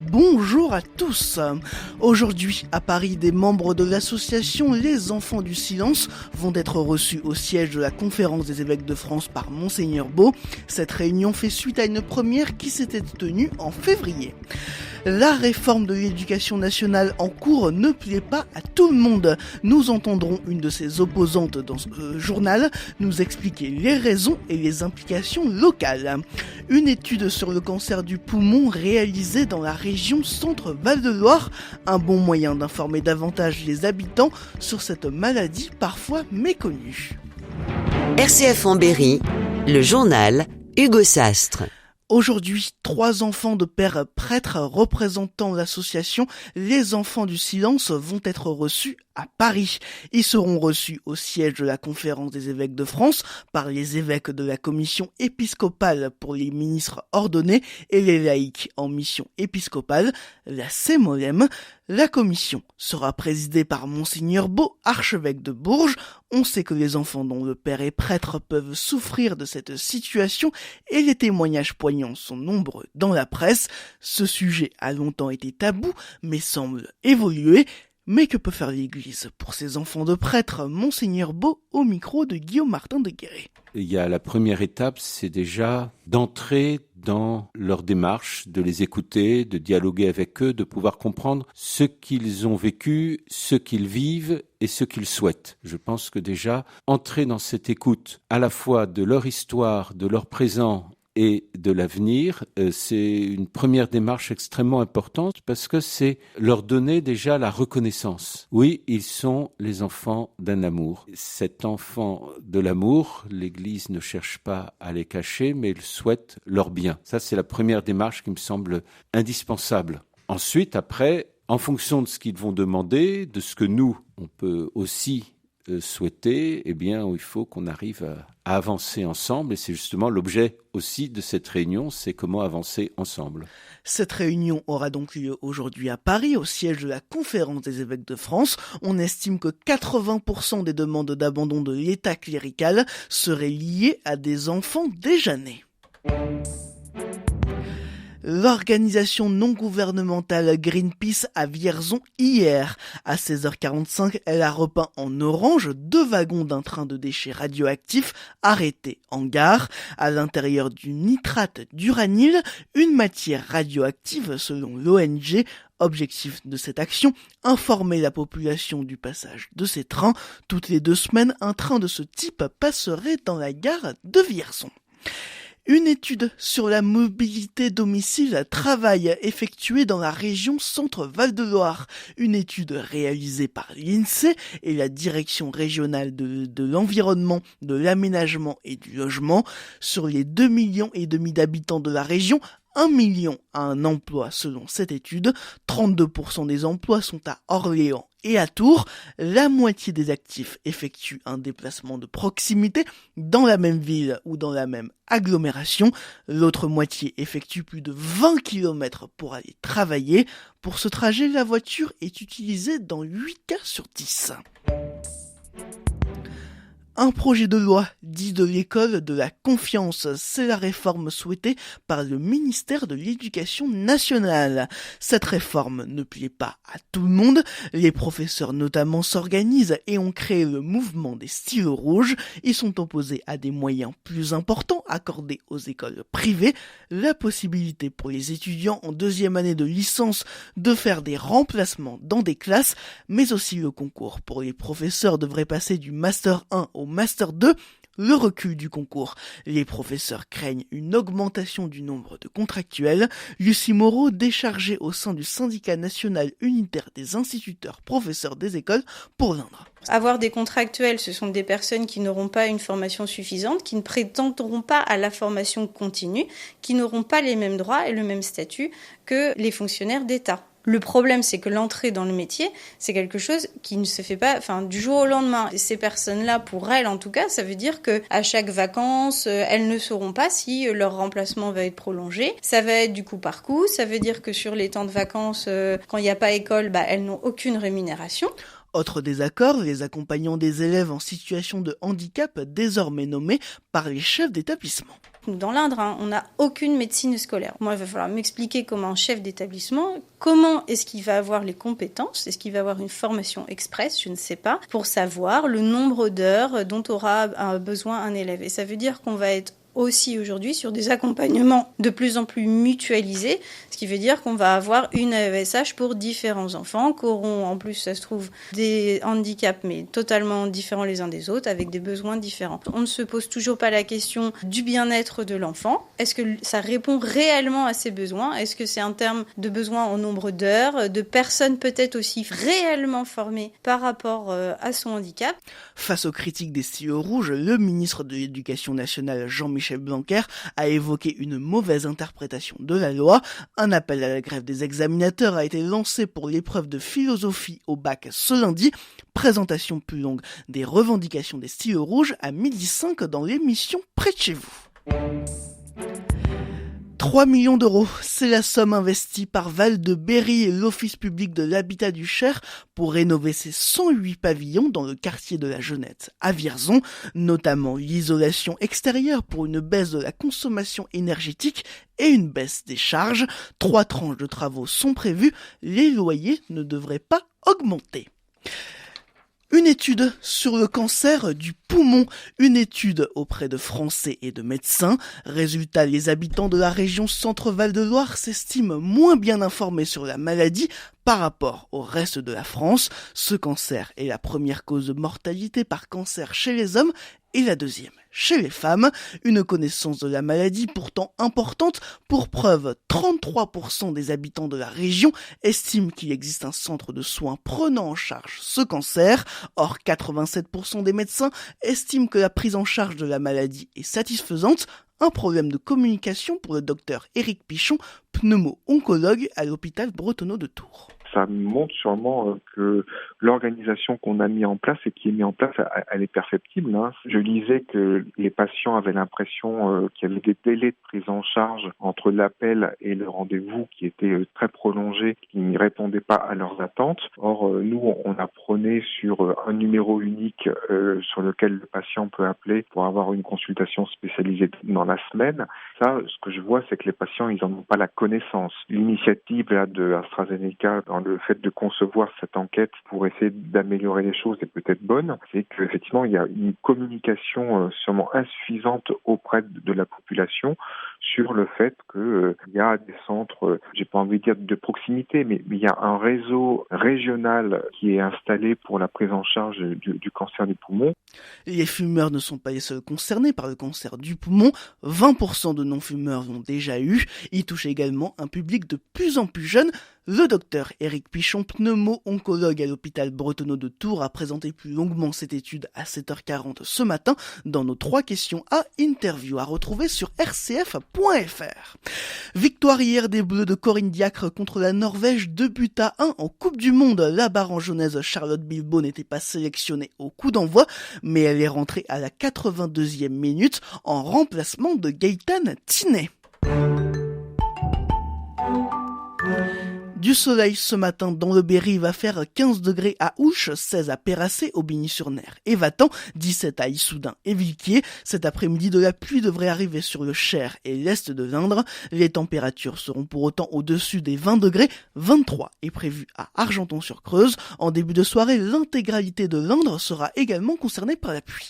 Bonjour à tous. Aujourd'hui, à Paris, des membres de l'association Les Enfants du Silence vont être reçus au siège de la Conférence des évêques de France par Monseigneur Beau. Cette réunion fait suite à une première qui s'était tenue en février. La réforme de l'éducation nationale en cours ne plaît pas à tout le monde. Nous entendrons une de ses opposantes dans ce journal nous expliquer les raisons et les implications locales. Une étude sur le cancer du poumon réalisée dans la région Centre-Val de Loire, un bon moyen d'informer davantage les habitants sur cette maladie parfois méconnue. RCF en Berry, le journal Hugo Sastre. Aujourd'hui, 3 enfants de pères prêtres représentant l'association Les Enfants du Silence vont être reçus à Paris. Ils seront reçus au siège de la Conférence des évêques de France par les évêques de la commission épiscopale pour les ministres ordonnés et les laïcs en mission épiscopale, la CEMOLEM. La commission sera présidée par Monseigneur Beau, archevêque de Bourges. On sait que les enfants dont le père est prêtre peuvent souffrir de cette situation et les témoignages poignants sont nombreux dans la presse. Ce sujet a longtemps été tabou mais semble évoluer. Mais que peut faire l'Église pour ces enfants de prêtres? Monseigneur Beau au micro de Guillaume Martin de Guéret. Il y a la première étape, c'est déjà d'entrer dans leur démarche, de les écouter, de dialoguer avec eux, de pouvoir comprendre ce qu'ils ont vécu, ce qu'ils vivent et ce qu'ils souhaitent. Je pense que déjà, entrer dans cette écoute à la fois de leur histoire, de leur présent et de l'avenir, c'est une première démarche extrêmement importante parce que c'est leur donner déjà la reconnaissance. Oui, ils sont les enfants d'un amour. Cet enfant de l'amour, l'Église ne cherche pas à les cacher, mais elle souhaite leur bien. Ça, c'est la première démarche qui me semble indispensable. Ensuite, après, en fonction de ce qu'ils vont demander, de ce que nous, on peut aussi souhaiter, eh bien, il faut qu'on arrive à avancer ensemble, et c'est justement l'objet aussi de cette réunion, c'est comment avancer ensemble. Cette réunion aura donc lieu aujourd'hui à Paris, au siège de la Conférence des évêques de France. On estime que 80% des demandes d'abandon de l'État clérical seraient liées à des enfants déjà nés. L'organisation non gouvernementale Greenpeace à Vierzon hier. À 16h45, elle a repeint en orange 2 wagons d'un train de déchets radioactifs arrêtés en gare. À l'intérieur du nitrate d'uranyle, une matière radioactive selon l'ONG. Objectif de cette action, informer la population du passage de ces trains. Toutes les 2 semaines, un train de ce type passerait dans la gare de Vierzon. Une étude sur la mobilité domicile-travail effectuée dans la région Centre-Val de Loire. Une étude réalisée par l'INSEE et la Direction régionale de l'environnement, de l'aménagement et du logement. Sur les 2,5 millions d'habitants de la région, 1 million a un emploi selon cette étude. 32% des emplois sont à Orléans et à Tours. La moitié des actifs effectuent un déplacement de proximité dans la même ville ou dans la même agglomération. L'autre moitié effectue plus de 20 km pour aller travailler. Pour ce trajet, la voiture est utilisée dans 8 cas sur 10. Un projet de loi dit de l'école de la confiance, c'est la réforme souhaitée par le ministère de l'Éducation nationale. Cette réforme ne plaît pas à tout le monde, les professeurs notamment s'organisent et ont créé le mouvement des stylos rouges. Ils sont opposés à des moyens plus importants accordés aux écoles privées, la possibilité pour les étudiants en 2e année de licence de faire des remplacements dans des classes, mais aussi le concours pour les professeurs devrait passer du Master 1 au Master 2, le recul du concours. Les professeurs craignent une augmentation du nombre de contractuels. Lucie Moreau, déchargée au sein du syndicat national unitaire des instituteurs professeurs des écoles pour l'Indre. Avoir des contractuels, ce sont des personnes qui n'auront pas une formation suffisante, qui ne prétendront pas à la formation continue, qui n'auront pas les mêmes droits et le même statut que les fonctionnaires d'État. Le problème, c'est que l'entrée dans le métier, c'est quelque chose qui ne se fait pas, du jour au lendemain. Et ces personnes-là, pour elles en tout cas, ça veut dire que à chaque vacances, elles ne sauront pas si leur remplacement va être prolongé. Ça va être du coup par coup. Ça veut dire que sur les temps de vacances, quand il n'y a pas école, elles n'ont aucune rémunération. Autre désaccord, les accompagnants des élèves en situation de handicap désormais nommés par les chefs d'établissement. Nous, dans l'Indre, on n'a aucune médecine scolaire. Moi, il va falloir m'expliquer comment un chef d'établissement, comment est-ce qu'il va avoir les compétences, est-ce qu'il va avoir une formation express, je ne sais pas, pour savoir le nombre d'heures dont aura besoin un élève. Et ça veut dire qu'on va être aussi aujourd'hui sur des accompagnements de plus en plus mutualisés, ce qui veut dire qu'on va avoir une AESH pour différents enfants, qui auront en plus, ça se trouve, des handicaps, mais totalement différents les uns des autres, avec des besoins différents. On ne se pose toujours pas la question du bien-être de l'enfant. Est-ce que ça répond réellement à ses besoins ? Est-ce que c'est un terme de besoin en nombre d'heures, de personnes peut-être aussi réellement formées par rapport à son handicap ? Face aux critiques des stylos rouges, le ministre de l'Éducation nationale, Jean-Michel Blanquer, a évoqué une mauvaise interprétation de la loi. Un appel à la grève des examinateurs a été lancé pour l'épreuve de philosophie au bac ce lundi. Présentation plus longue des revendications des stylos rouges à 12h05 dans l'émission Près de chez vous. 3 millions d'euros, c'est la somme investie par Val de Berry et l'Office public de l'habitat du Cher pour rénover ses 108 pavillons dans le quartier de la Jeunette à Vierzon, notamment l'isolation extérieure pour une baisse de la consommation énergétique et une baisse des charges. 3 tranches de travaux sont prévues, les loyers ne devraient pas augmenter. Une étude sur le cancer du poumon, une étude auprès de Français et de médecins. Résultat, les habitants de la région Centre-Val de Loire s'estiment moins bien informés sur la maladie par rapport au reste de la France. Ce cancer est la première cause de mortalité par cancer chez les hommes et la deuxième chez les femmes. Une connaissance de la maladie pourtant importante. Pour preuve, 33% des habitants de la région estiment qu'il existe un centre de soins prenant en charge ce cancer. Or, 87% des médecins estiment que la prise en charge de la maladie est satisfaisante. Un problème de communication pour le docteur Éric Pichon, pneumo-oncologue à l'hôpital Bretonneau de Tours. Ça montre sûrement que l'organisation qu'on a mis en place et qui est mise en place, elle est perceptible. Je lisais que les patients avaient l'impression qu'il y avait des délais de prise en charge entre l'appel et le rendez-vous qui étaient très prolongés, qui ne répondaient pas à leurs attentes. Or, nous, on apprenait sur un numéro unique sur lequel le patient peut appeler pour avoir une consultation spécialisée dans la semaine. Ça, ce que je vois, c'est que les patients, ils n'en ont pas la connaissance. L'initiative là, de AstraZeneca dans le fait de concevoir cette enquête pour essayer d'améliorer les choses est peut-être bonne, c'est qu'effectivement, il y a une communication sûrement insuffisante auprès de la population sur le fait qu'il y a des centres, j'ai pas envie de dire de proximité, mais il y a un réseau régional qui est installé pour la prise en charge du cancer du poumon. Les fumeurs ne sont pas les seuls concernés par le cancer du poumon. 20% de non-fumeurs l'ont déjà eu. Il touche également un public de plus en plus jeune. Le docteur Éric Pichon, pneumo-oncologue à l'hôpital Bretonneau de Tours, a présenté plus longuement cette étude à 7h40 ce matin dans nos 3 questions à interview à retrouver sur rcf.fr. Victoire hier des Bleus de Corinne Diacre contre la Norvège, 2-1 en Coupe du Monde. La barangeonnaise Charlotte Bilbao n'était pas sélectionnée au coup d'envoi, mais elle est rentrée à la 82e minute en remplacement de Gaëtane Thinet. Du soleil ce matin dans le Berry, il va faire 15 degrés à Ouche, 16 à Pérassé, Aubigny-sur-Ner et Vatan, 17 à Issoudun et Villequier. Cet après-midi, de la pluie devrait arriver sur le Cher et l'est de l'Indre. Les températures seront pour autant au-dessus des 20 degrés. 23 est prévu à Argenton-sur-Creuse. En début de soirée, l'intégralité de l'Indre sera également concernée par la pluie.